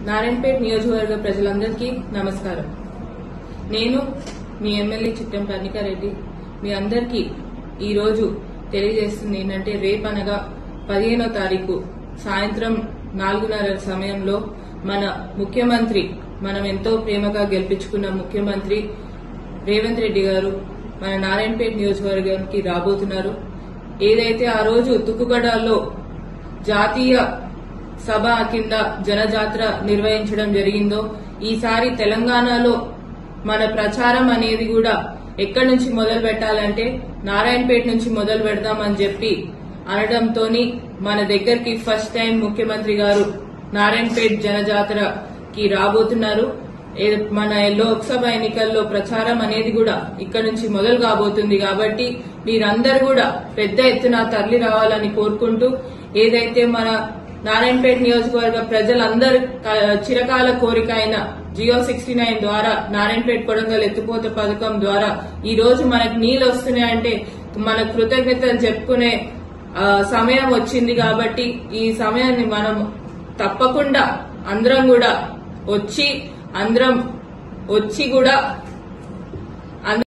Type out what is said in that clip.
నారాయణపేట నియోజకవర్గ ప్రజలందరికీ నమస్కారం. నేను మీ ఎమ్మెల్యే చిట్టం కర్ణికారెడ్డి మీ అందరికీ ఈ రోజు తెలియజేస్తుంది ఏంటంటే రేపనగా 15వ తారీఖు సాయంత్రం 4:30 సమయంలో మన ముఖ్యమంత్రి మనం ఎంతో ప్రేమగా గెలిపించుకున్న ముఖ్యమంత్రి రేవంత్ రెడ్డి గారు మన నారాయణపేట నియోజకవర్గానికి రాబోతున్నారు. ఏదైతే ఆ రోజు తుక్కుగడలో జాతీయ సభ కింద జనజాతర నిర్వహించడం జరిగిందో ఈసారి తెలంగాణలో మన ప్రచారం అనేది కూడా ఎక్కడి నుంచి మొదలు పెట్టాలంటే నారాయణపేట నుంచి మొదలు పెడదామని చెప్పి అనడంతో మన దగ్గరికి ఫస్ట్ టైం ముఖ్యమంత్రి గారు నారాయణపేట జనజాతరకి రాబోతున్నారు. మన లోక్సభ ఎన్నికల్లో ప్రచారం అనేది కూడా ఇక్కడ నుంచి మొదలు కాబోతుంది. కాబట్టి మీరందరూ కూడా పెద్ద ఎత్తున తరలి రావాలని కోరుకుంటూ ఏదైతే మన నారాయణపేట నియోజకవర్గ ప్రజలందరూ చిరకాల కోరిక అయిన జియో 69 ద్వారా నారాయణపేట కొడంగల్ ఎత్తిపోత పథకం ద్వారా ఈ రోజు మనకు నీళ్లు వస్తున్నాయంటే మన కృతజ్ఞతలు చెప్పుకునే సమయం వచ్చింది. కాబట్టి ఈ సమయాన్ని మనం తప్పకుండా అందరం కూడా వచ్చి కూడా